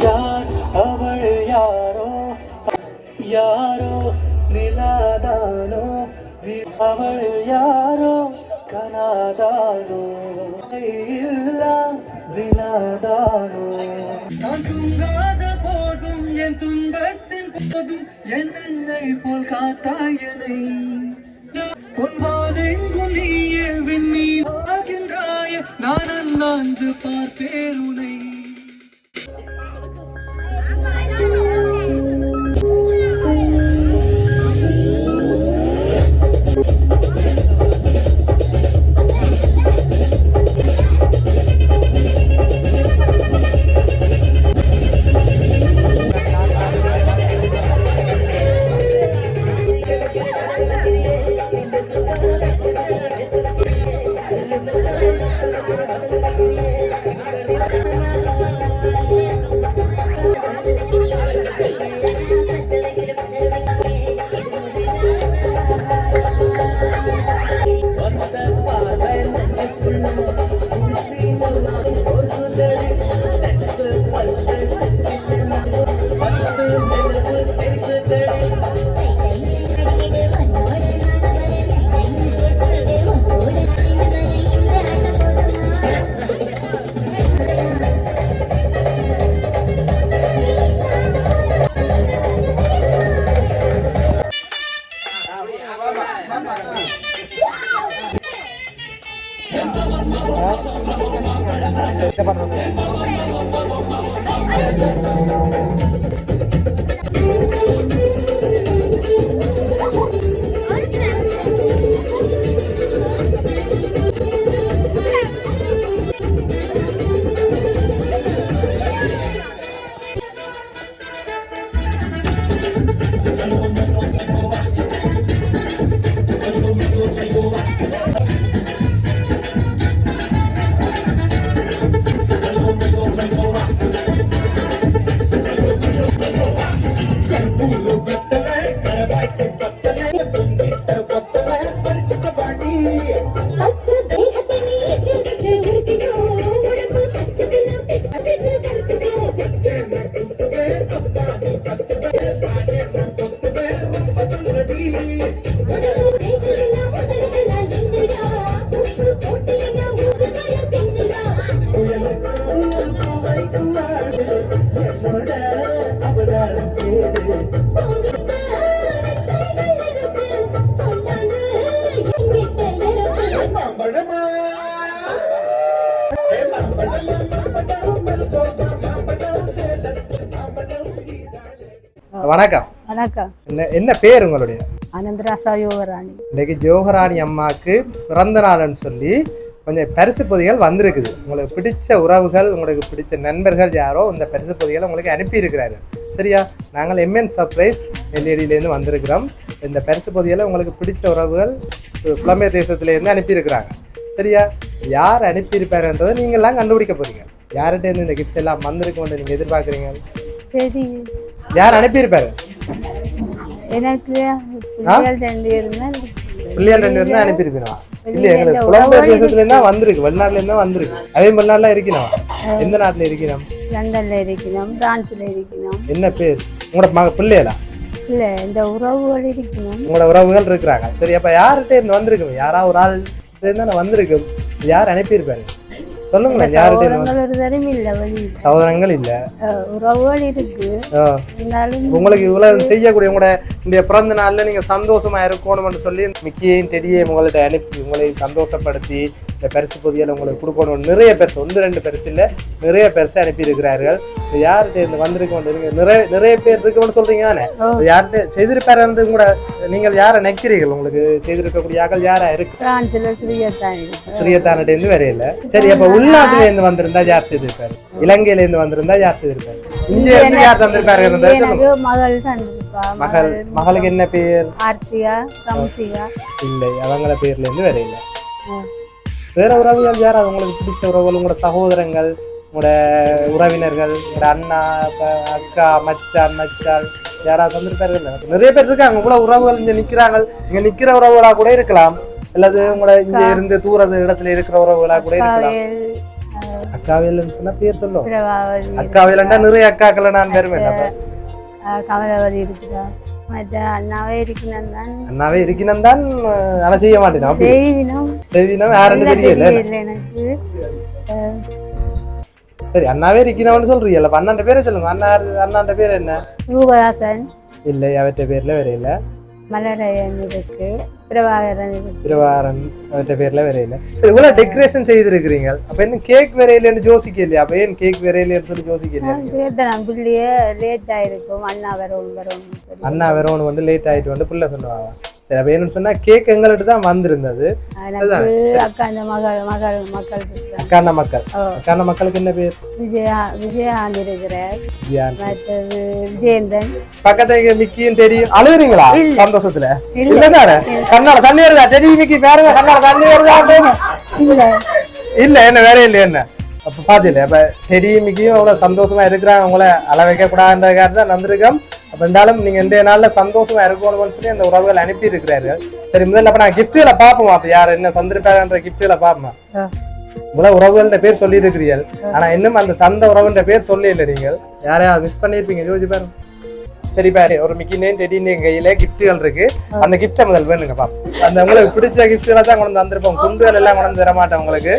யார் அவள் யாரோ யாரோ நிலாதானோ அவள் யாரோ கனாதானோ இல்லா வினாதானோ நான் தூங்காத போதும் என் துன்பத்தின் போதும் என்னை போல் காத்தாயனை பொன்வானெங்கும் நீயே விண்மீனாகின்றாய நான் அண்ணாந்து பார்ப்பேன் உனை. வணக்கம். வணக்கம். என்ன பேர் உங்களுடைய? ஆனந்தராசா யோகராணி. இன்னைக்கு ஜோகராணி அம்மாவுக்கு பிறந்த நாள்னு சொல்லி கொஞ்சம் பரிசு பொதிகள் வந்திருக்குது. உங்களுக்கு பிடிச்ச உறவுகள், உங்களுக்கு பிடிச்ச நண்பர்கள் யாரோ இந்த பரிசு பொதிகளை உங்களுக்கு அனுப்பியிருக்கிறாரு. சரியா? நாங்கள் எம்என் சர்ப்ரைஸ் எல்இடியிலேருந்து வந்திருக்கிறோம். இந்த பரிசு பொதிகளை உங்களுக்கு பிடிச்ச உறவுகள் புலம்பெயர் தேசத்துலேருந்து அனுப்பியிருக்கிறாங்க. சரியா? யார் அனுப்பியிருப்பாருன்றதை நீங்கள்லாம் கண்டுபிடிக்க போகிறீங்க. யார்கிட்டேருந்து இந்த கிஃப்ட் எல்லாம் வந்திருக்குன்னு நீங்கள் எதிர்பார்க்குறீங்க? சரி, யார் அனுப்பியிருப்பாரு? எனக்கு பிள்ளைகள் 2 இருந்தா அனுப்பியிருப்பீங்களா? இல்ல, எங்களுக்கு புலம்பெயர் தேசத்துல இருந்தா வந்திருக்கு, வெளிநாட்டுல இருந்தா வந்திருக்கு. அதே வெளிநாட்டுல இருக்கணும். எந்த நாட்டுல இருக்கணும்? லண்டன்ல இருக்கணும், பிரான்ஸ்ல இருக்கணும். என்ன பேர் உங்களோட பிள்ளைகளா? இல்ல, இந்த உறவுகள் இருக்கணும். உங்களோட உறவுகள் இருக்கிறாங்க. சரி, அப்ப யார்கிட்ட இருந்து வந்திருக்கு? யாரா ஒரு ஆள் இருந்தா வந்திருக்கு. யார் அனுப்பியிருப்பாரு சொல்லுங்க. சகோதரங்கள் இல்ல, உறவுகள் இருக்கு. உங்களுக்கு இவ்வளவு செய்யக்கூடிய உங்களோட இந்த பிறந்த நாள்ல நீங்க சந்தோஷமா இருக்கணும்னு சொல்லி மிக்கியையும் டெடியையும் உங்கள்ட்ட அனுப்பி உங்களை சந்தோஷப்படுத்தி இந்த பரிசு பொதியில் உங்களுக்கு கொடுக்கணும். நிறைய பரிசு, 1-2 பரிசு இல்ல, நிறைய பரிசு அனுப்பி இருக்கிறார்கள். யார்கிட்ட இருந்து வந்திருக்க நிறைய பேர் இருக்குன்னு சொல்றீங்க தானே? யார்கிட்ட செய்திருப்பாரு கூட நீங்கள் யாரை நினைக்கிறீர்கள்? உங்களுக்கு செய்திருக்கக்கூடிய ஆக்கள் யாரா இருக்கு? ஸ்ரீயத்தானிட்ட இருந்து வரையில. சரி, அப்ப உள்நாட்டுல இருந்து வந்திருந்தா யார் செய்திருப்பாரு? இலங்கையில இருந்து வந்திருந்தா யார் செய்திருப்பாரு? இங்க இருந்து யார் தந்திருப்பாரு? மகளுக்கு என்ன பேர்? இல்லை, அவங்கள பேர்ல இருந்து வரையில. வேற உறவுகள் யாராவது உங்களுக்கு பிடிச்ச உறவுகள், உங்களோட சகோதரங்கள், உங்களோட உறவினர்கள், உங்களோட அண்ணா, அக்கா, மச்சான், மச்சான் யாராவது வந்திருப்பாரு? நிறைய பேர் இருக்காங்க. உங்களோட உறவுகள் இங்க நிக்கிறாங்க. இங்க நிக்கிற உறவுகளா கூட இருக்கலாம், அல்லது உங்களோட இங்க இருந்து தூர இடத்துல இருக்கிற உறவுகளா கூட இருக்கலாம். அக்காவேலன்னு சொன்னா பேர் சொல்லும். பிரபாவதி அக்காவேலண்டா நிறைய அக்காக்களை நான் வருவேன். கமலவதி இருக்குதா மற்ற அண்ணாவே இருக்கணும் தான் அண்ணாவே இருக்கணும் தான். ஆனா செய்ய மாட்டேன். செய்வினம் யாருன்னு தெரியல எனக்கு. சரி அண்ணாவே இருக்கணும்னு சொல்றீங்கல்ல. அண்ணாண்ட பேரை சொல்லுங்க. அண்ணாண்ட பேர் என்ன? ரூபதாசன் இல்லை, அவற்ற பேர்ல வேற இல்ல. மலரையன் இருக்கு, பிரபாகரன் இருக்கு. பிரபாகரன் அவற்ற பேர்ல வேற இல்ல. சரி இவ்வளவு டெக்கரேஷன் செய்திருக்கிறீங்க. அப்ப என்ன கேக் வேற இல்லைன்னு யோசிக்க இல்லையா? அப்ப ஏன் கேக் வேற இல்லைன்னு சொல்லி யோசிக்க இல்லையா? பிள்ளையே லேட் ஆயிருக்கும். அண்ணா வரும் அண்ணா வரவனு வந்து லேட் ஆயிட்டு வந்து புள்ள சொன்னாங்க. சரி அப்ப என்னன்னு சொன்னா கேக் எங்கள்கிட்ட தான் வந்திருந்தது. அக்காண்ட மக்கள் அக்காண்ட மக்களுக்கு என்ன பேர்? விஜயாந்த் இருக்கிறார், விஜயேந்தன். பக்கத்துல மிக்கியும் டெடி. அழுகுறீங்களா சந்தோஷத்துல? இல்லதானே? கண்ணால தண்ணி வருதா? டெடி மிக்கி பாருங்க, கண்ணால தண்ணி வருதா? இல்ல என்ன வேற இல்லையா? என்ன அப்ப பாத்தில அப்ப டெடி மிக்கியும் அவ்வளவு சந்தோஷமா இருக்கிறாங்க. உங்களை அள வைக்க கூடாதுன்றதுக்காக தான் வந்திருக்கோம். அப்ப இருந்தாலும் நீங்க இந்த நாள்ல சந்தோஷமா இருக்கணும்னு சொல்லி அந்த உறவுகள் அனுப்பி இருக்கிறார்கள். சரி முதல்ல அப்ப நான் கிஃப்ட்களை பாப்போம். அப்ப யார் என்ன தந்திருப்பாருன்ற கிஃப்ட்களை பாப்போம். இவ்வளவு உறவுகள்ன்ற பேர் சொல்லி இருக்கிறீர்கள். ஆனா இன்னும் அந்த தந்த உறவுன்ற பேர் சொல்லி இல்லை. நீங்கள் யாரையாவது மிஸ் பண்ணிருப்பீங்க, யோசிச்சு பாருங்க. சரி பாரு, ஒரு மிக்கினேன் டெடினேன் கையில கிஃப்ட்கள் இருக்கு. அந்த கிஃப்டை முதல் வேணுங்க பாப்போம். அந்த உங்களுக்கு பிடிச்ச கிஃப்ட்களை தான் கொண்டு வந்திருப்போம். குண்டுகள் எல்லாம் கொண்டு தர மாட்டேன் உங்களுக்கு.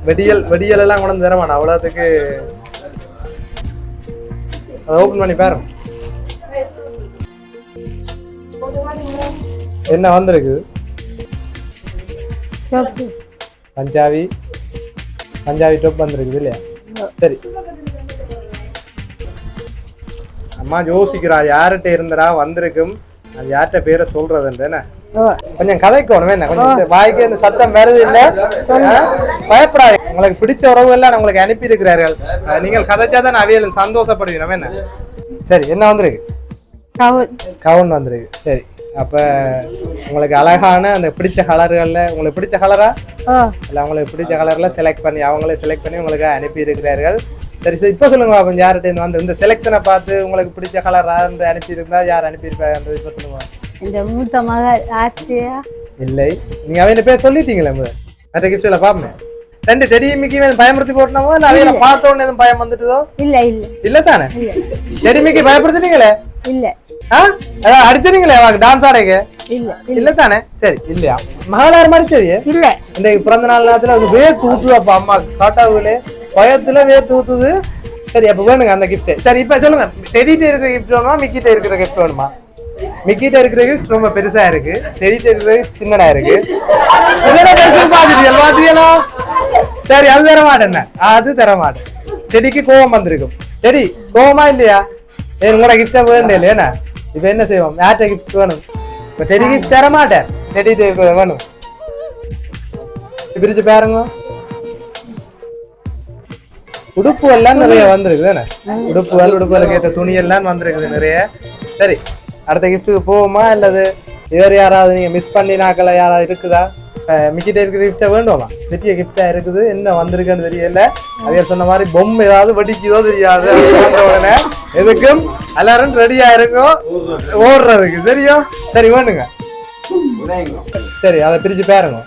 வெடியல் எல்லாம் கொண்டு தர மாட்டேன். அவ்வளவுக்கு அதை ஓபன் பண்ணி பாரு. என்ன வந்திருக்கு? பஞ்சாபி டாப் வந்திருக்குது இல்லையா? சரி அம்மா யோசிக்கிறா யார்கிட்ட இருந்தரா வந்திருக்கும், அது யார்கிட்ட பேரை சொல்றதுன்னு. கொஞ்சம் கதைக்கணும் என்ன, கொஞ்சம் வாய்க்கு இந்த சத்தம் வருது இல்ல, பயப்படாது. உங்களுக்கு பிடிச்ச உறவு எல்லாம் உங்களுக்கு அனுப்பி இருக்கிறார்கள். நீங்கள் கதைச்சாதான் அவியலும் சந்தோஷப்படுவீங்க என்ன. சரி என்ன வந்திருக்கு? கவுன் வந்திருக்கு. சரி அப்ப உங்களுக்கு அழகான அந்த பிடிச்ச கலர்கள்ல உங்களுக்கு பிடிச்ச கலரா இல்ல உங்களுக்கு பிடிச்ச கலர்ல செலக்ட் பண்ணி அவங்களே செலக்ட் பண்ணி உங்களுக்கு அனுப்பி இருக்கிறார்கள். சரி சரி இப்ப சொல்லுங்க அப்ப யார்கிட்ட வந்து இந்த செலக்ஷனை பார்த்து உங்களுக்கு பிடிச்ச கலரா அனுப்பி இருந்தா யார் அனுப்பியிருப்பாங்க இப்ப சொல்லுங்க. இந்த மூத்த மகள் ஆர்த்தியா? இல்லை நீங்க அவையில பேர் சொல்லிட்டீங்களே மற்ற கிஃப்ட்ல பாப்போம். ரெண்டு டெடி மிக்கி பயமுறுத்தி போட்டனமோ இல்ல அவையில பார்த்த உடனே எதுவும் பயம் வந்துட்டுதோ? இல்ல இல்ல இல்ல தானே? டெடி மிக்கி பயப்படுத்தினீங்களே? இல்ல. அடிச்சீங்களே டான்ஸ் ஆடைக்கு? இல்ல இல்ல தானே? சரி இல்லையா மகளார் மடிச்சவிய? இல்ல. இந்த பிறந்த நாள் நேரத்துல வே தூத்துது. அப்ப அம்மா காட்டாவுலே பயத்துல வே தூத்துது. சரி அப்ப வேணுங்க அந்த கிஃப்ட். சரி இப்ப சொல்லுங்க, டெடிட்ட இருக்கிற கிஃப்ட் வேணுமா மிக்கிட்ட இருக்கிற கிஃப்ட் வேணுமா? மிக்கிட்ட இருக்கிற கிஃப்ட் ரொம்ப பெருசா இருக்கு, டெடிட்ட இருக்கிற சின்னதா இருக்கு. பாத்தீங்களா? சரி அது தர மாட்டேன், அது தர மாட்டேன். டெடிக்கு கோவம் வந்திருக்கும். டெடி கோவமா இல்லையா? உங்களோட கிஃப்ட வேணும் இல்லையா? இப்ப என்ன செய்வோம், யார்கிட்ட கிஃப்ட் வேணும்? இப்ப டெடி கிஃப்ட் தர மாட்டேன், டெடிட்ட வேணும். பிரிச்சு பாருங்க. உடுப்பு எல்லாம் நிறைய வந்திருக்கு தானே? உடுப்புகளுக்கு ஏற்ற துணி எல்லாம் வந்திருக்குது நிறைய. சரி அடுத்த கிஃப்ட்டுக்கு போவோமா? அல்லது வேறு யாராவது நீங்க மிஸ் பண்ணினாக்களை யாராவது இருக்குதா? மிக்கிட்ட இருக்கிற கிஃப்டா வேண்டுமா? பெரிய கிஃப்டா இருக்குது, என்ன வந்திருக்குன்னு தெரியல. அதே சொன்ன மாதிரி பொம்மை ஏதாவது வெடிக்குதோ தெரியாது. உடனே எதுக்கும் எல்லாரும் ரெடியா இருக்கும் ஓடுறதுக்கு தெரியும். சரி வேணுங்க. சரி அதை பிரிச்சு பாருங்க.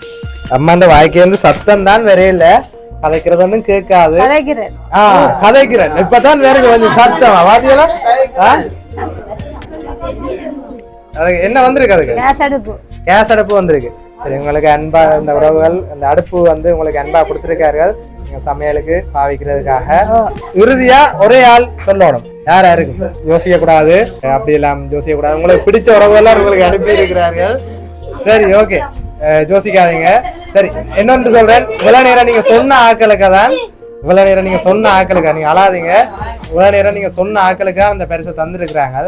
அம்மாண்ட வாய்க்கு வந்து சத்தம் தான் வரையில, கதைக்கிறது ஒண்ணும் கேட்காது. கதைக்கிறேன் இப்பதான் வேற கொஞ்சம் சத்தமா வாத்தியலா. என்ன வந்திருக்கு? அதுக்கு கேஸ் அடுப்பு வந்திருக்கு. சரி உங்களுக்கு அன்பா இந்த உறவுகள் அந்த அடுப்பு வந்து உங்களுக்கு அன்பா கொடுத்திருக்கார்கள் நீங்க சமையலுக்கு பாவிக்கிறதுக்காக. இறுதியா ஒரே ஆள் சொல்லணும், யாரா இருக்கு யோசிக்க கூடாது. அப்படி எல்லாம் யோசிக்க கூடாது. உங்களுக்கு பிடிச்ச உறவுகள் உங்களுக்கு அனுப்பி இருக்கிறார்கள். சரி ஓகே யோசிக்காதீங்க. சரி என்னன்னு சொல்றேன், இவ்வளவு நேரம் நீங்க சொன்ன ஆக்களுக்கு தான், இவ்வளவு நேரம் நீங்க சொன்ன ஆக்களுக்கா, நீங்க அழாதீங்க. இவ்வளவு நேரம் நீங்க சொன்ன ஆக்களுக்கா அந்த பரிசை தந்துருக்குறாங்க.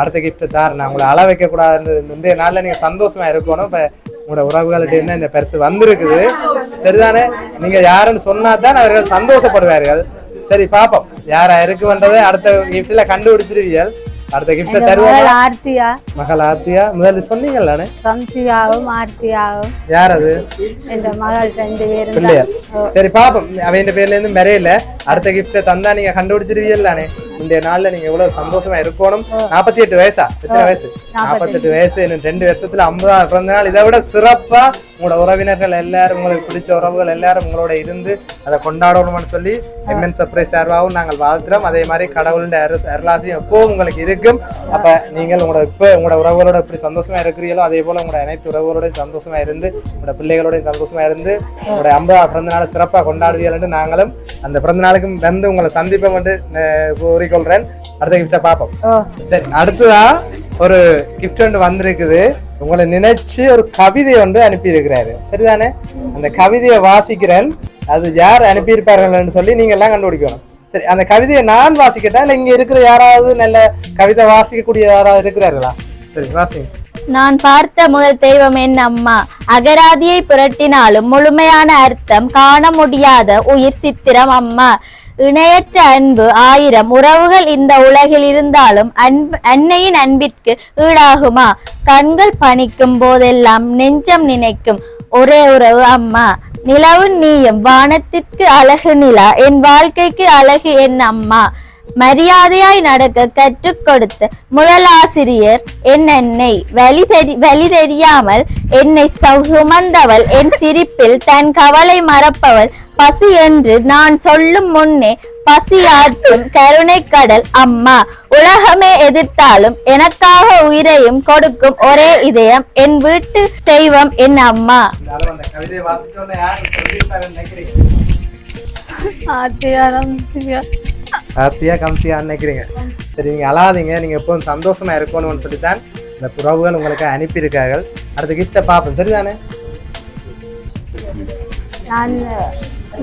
அடுத்த கிஃப்ட் தார் நான் உங்களை அள வைக்க கூடாதுன்னு இந்த நாள்ல நீங்க சந்தோஷமா இருக்கணும். இப்ப உங்களோட உறவுகள்கிட்ட இந்த பரிசு வந்திருக்குது சரிதானே? நீங்க யாருன்னு சொன்னாதான் அவர்கள் சந்தோஷப்படுவார்கள். சரி பாப்போம் யாரா இருக்குன்றதை அடுத்த கிஃப்ட்ல கண்டுபிடிச்சிருவீர்கள். அடுத்த கிஃப்ட் தருவாங்க. ஆர்த்தியா மகள் ஆர்த்தியா முதல்ல சொன்னீங்களானே? சம்சிகாவும் ஆர்த்தியாவும். யார் அது? இந்த மகள் ரெண்டு பேரும் இல்லையா? சரி பாப்போம். அவன் பேர்ல இருந்து வரையில அடுத்த கிஃப்ட தந்தா நீங்க கண்டுபிடிச்சிருவீங்களானே. இந்த நாள்ல நீங்க எவ்வளவு சந்தோஷமா இருக்கணும். 48 வயசா? எத்தனை வயசு? 48 வயசு. இன்னும் 2 வருஷத்துல 50ஆவது பிறந்த நாள். இதை விட சிறப்பா உங்களோட உறவினர்கள் எல்லாரும், உங்களுக்கு பிடிச்ச உறவுகள் எல்லாரும் உங்களோட இருந்து அதை கொண்டாடணும்னு சொல்லி எம்என் சர்ப்ரைஸ் சார்பாகவும் நாங்கள் வாழ்த்துறோம். அதே மாதிரி கடவுளுடைய அருளாசியும் எப்போவும் உங்களுக்கு இருக்கும். அப்ப நீங்கள் உங்களோட உறவுகளோட எப்படி சந்தோஷமா இருக்கிறீங்களோ அதே போல உங்களோட அனைத்து உறவுகளோட சந்தோஷமா இருந்து, உங்களோட பிள்ளைகளோட சந்தோஷமா இருந்து உங்களோட 50ஆவது பிறந்த நாளை சிறப்பாக கொண்டாடுவீர்கள். நாங்களும் அந்த பிறந்த நாளுக்கும் வந்து உங்களை சந்திப்போம் என்று கூறிக்கொள்றேன். அடுத்த கிஃப்டை பார்ப்போம். சரி, அடுத்ததா ஒரு கிஃப்ட் ஒன்று வந்திருக்குது. உங்களை நினைச்சு ஒரு கவிதை ஒன்று அனுப்பி இருக்கிறாரு. சரிதானே? அந்த கவிதையை வாசிக்கிறேன். அது யார் அனுப்பியிருப்பார்கள் சொல்லி நீங்க எல்லாம் கண்டுபிடிக்கணும். சரி, அந்த கவிதையை நான் வாசிக்கட்டா இல்ல இங்க இருக்கிற யாராவது நல்ல கவிதை வாசிக்கக்கூடிய யாராவது இருக்கிறார்களா? சரி, வாசிங்க. நான் பார்த்த முதல் தெய்வம் என் அம்மா. அகராதியை புரட்டினாலும் முழுமையான அர்த்தம் காண முடியாத உயிர் சித்திரம் அம்மா. இணையற்ற அன்பு 1000 உறவுகள் இந்த உலகில் இருந்தாலும் அன்னையின் அன்பிற்கு ஈடாகுமா? கண்கள் பணிக்கும் போதெல்லாம் நெஞ்சம் நினைக்கும் ஒரே உறவு அம்மா. நிலவும் நீயும் வானத்திற்கு அழகு நிலா, என் வாழ்க்கைக்கு அழகு என் அம்மா. மரியாதையாய் நடக்க கற்றுக் கொடுத்த முதலாசிரியர் என் அன்னை. வழி தெரியாமல் என்னை சுமந்தவள், என் சிரிப்பில் தன் கவலை மறப்பவள். பசி என்று நான் சொல்லும் முன்னே பசியாற்றும் கருணை கடல் அம்மா. உலகமே எதிர்த்தாலும் எனக்காக உயிரையும் கொடுக்கும் ஒரே இதயம் என் வீட்டு தெய்வம் என் அம்மா. ஆர்த்தியா கம்சியா நினைக்கிறீங்க? சரி, நீங்க அழாதீங்க. நீங்க எப்பவும் சந்தோஷமா இருக்கணும்னு சொல்லித்தான் இந்த உறவுகள் உங்களுக்கு அனுப்பியிருக்கார்கள். அடுத்த கிஃப்டை பார்ப்போம். சரிதானே?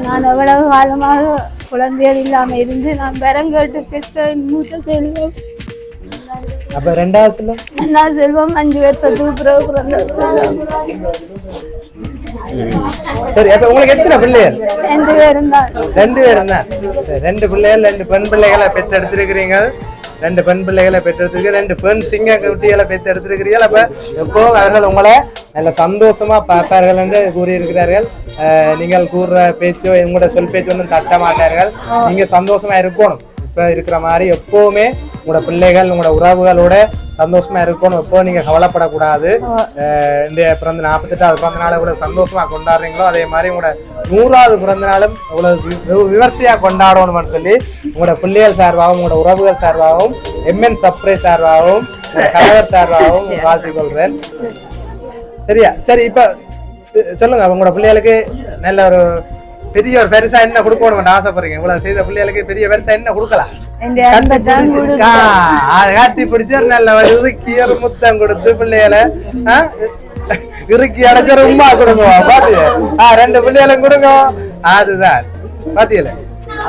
நான் எவ்வளவு காலமாக குழந்தைகள் இல்லாம இருந்து நான் பெறங்கேட்டு பெற்ற மூத்த செல்வம். அப்ப ரெண்டாவது செல்வம்? ரெண்டாவது செல்வம் 5 வருஷத்துக்கு பிறகு பிறந்த செல்வம். சரி, அப்ப உங்களுக்கு எத்தனை பிள்ளைகள்? 2 பேரும் தான். 2 பேரும் தான். 2 பிள்ளைகள், 2 பெண் பிள்ளைகளை பெற்றெடுத்திருக்கிறீங்க. 2 பெண் பிள்ளைகளை பெற்றெடுத்திருக்கீங்க. 2 பெண் சிங்க குட்டிகளை பெற்றெடுத்திருக்கிறீர்கள். அப்ப எப்போ அவர்கள் உங்களை நல்ல சந்தோஷமா பார்ப்பார்கள் என்று கூறியிருக்கிறார்கள். நீங்கள் கூறுற பேச்சோ உங்களோட சொல் பேச்சு ஒன்றும் தட்ட மாட்டார்கள். நீங்க சந்தோஷமா இருக்கணும். இப்ப இருக்கிற மாதிரி எப்பவுமே உங்களோட பிள்ளைகள் உங்களோட உறவுகளோட சந்தோஷமா இருக்கணும். எப்போ நீங்க கவலைப்படக்கூடாது. இந்த 48வது பிறந்த நாளை கூட சந்தோஷமா கொண்டாடுறீங்களோ அதே மாதிரி உங்களோட 100வது பிறந்த நாளும் இவ்வளவு விமர்சையா கொண்டாடணும்னு சொல்லி உங்களோட பிள்ளைகள் சார்பாகவும் உங்களோட உறவுகள் சார்பாகவும் எம்என் சர்ப்ரைஸ் சார்பாகவும் கணவர் சார்பாகவும் வாழ்த்துக் கொள்றேன். சரியா? சரி, இப்ப சொல்லுங்க, உங்களோட பிள்ளைகளுக்கு நல்ல ஒரு பெரிய ஒரு பெருசா என்ன கொடுக்கணும் ஆசைப்படுறீங்க? இவ்வளவு செய்த பிள்ளைகளுக்கு பெரிய பெருசா என்ன கொடுக்கலாம்? காட்டி பிடிச்சு ஒரு நல்ல இறுக்கி ஒரு முத்தம் கொடுத்து பிள்ளைகளை இறுக்கி அடைச்ச உமா கொடுங்க. பாத்திய 2 பிள்ளைகளும் கொடுங்க. அதுதான் பாத்தியல.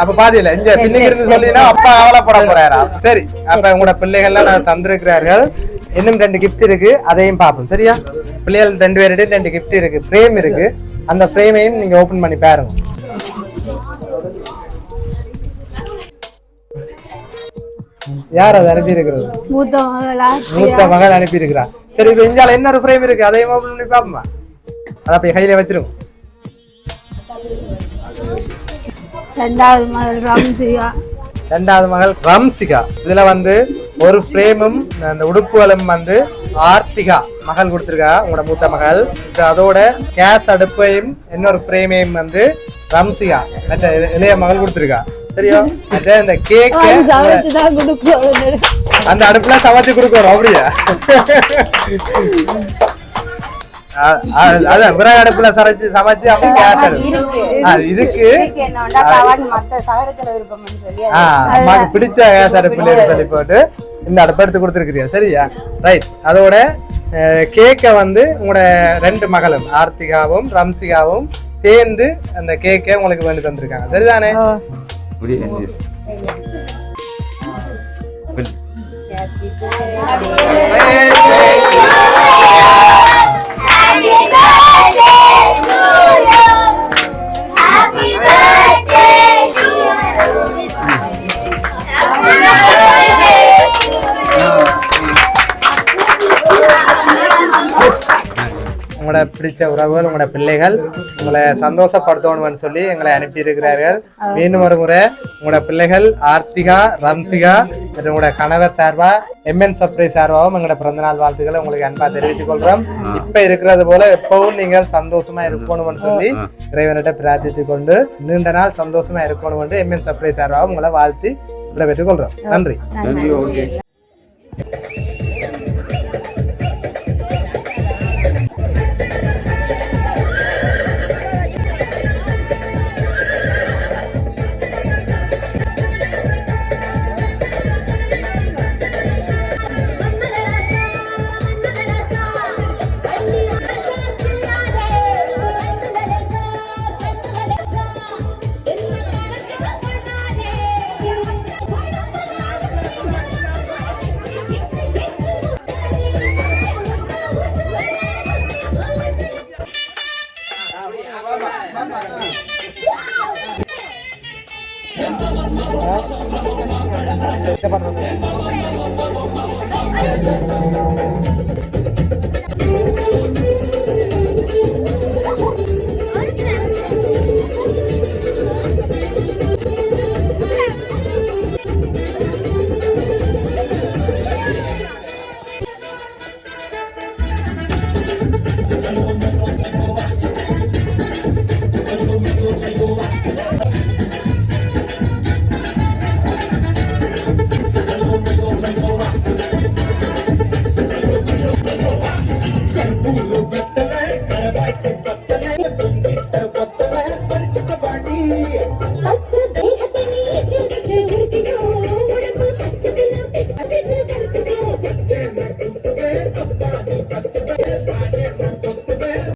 அப்ப பாத்தியல இங்க பின்னுக்கு இருந்து சொல்லினா அப்பா கவலைப்பட போறாரா? சரி, அப்ப உங்களோட பிள்ளைகள்லாம் நான் தந்திருக்கிறார்கள். இன்னும் 2 கிஃப்ட் இருக்கு, அதையும் பார்ப்போம். சரியா? பிள்ளைகள் 2 பேருடைய 2 கிஃப்ட் இருக்கு. ஃப்ரேம் இருக்கு. அந்த ஃப்ரேமையும் நீங்க ஓபன் பண்ணி பாருங்க. யார் அதை அனுப்பி இருக்கிறது? மூத்த மகள் அனுப்பி இருக்கிறா. சரி, இப்ப இஞ்சால இன்னொரு ஃப்ரேம் இருக்கு, அதையும் ஓபன் பண்ணி பாப்போமா? அதை அப்ப கையில வச்சிருங்க. 2வது மகள் ரம்சிகா. 2வது மகள் ரம்சிகா. இதுல ஒரு ஃப்ரேமும் அந்த உடுப்புகளும் ஆர்த்திகா மகள் கொடுத்திருக்கா, உங்களோட மூத்த மகள். அதோட கேஸ் அடுப்பையும் இன்னொரு ஃப்ரேமையும் ரம்சிகா மற்ற இளைய மகள் கொடுத்திருக்கா. சரியா? இந்த கேக் அந்த அடுப்புல சமைச்சு கொடுக்கணும். அப்படியா? அதான் விறகு அடுப்புல சமைச்சு இதுக்கு அம்மாக்கு பிடிச்ச கேஸ் அடுப்புல சொல்லி போட்டு இந்த அடுப்பு எடுத்து கொடுத்துருக்கிறீங்க. சரியா? ரைட். அதோட கேக்கை உங்களோட 2 மகளும் ஆர்த்திகாவும் ரம்சிகாவும் சேர்ந்து அந்த கேக்கை உங்களுக்கு வேண்டி தந்திருக்காங்க. சரிதானே? உங்களோட பிடிச்ச உறவுகள் உங்களோட பிள்ளைகள் உங்களை சந்தோஷப்படுத்தணும்னு சொல்லி எங்களை அனுப்பியிருக்கிறார்கள். மீண்டும் ஒரு முறை உங்களோட பிள்ளைகள் ஆர்த்திகா, ரம்சிகா மற்றும் உங்களோட கணவர் சார்பா எம்என் சர்ப்ரைஸ் சார்பாகவும் எங்களோட பிறந்தநாள் வாழ்த்துக்களை உங்களுக்கு அன்பா தெரிவித்துக் கொள்றோம். இப்ப இருக்கிறது போல எப்பவும் நீங்கள் சந்தோஷமா இருக்கணும்னு சொல்லி இறைவனிட்ட பிரார்த்தித்துக் கொண்டு நீண்ட நாள் சந்தோஷமா இருக்கணும் என்று எம்என் சர்ப்ரைஸ் சார்பாகவும் உங்களை வாழ்த்தி விடைபெற்றுக் கொள்றோம். நன்றி.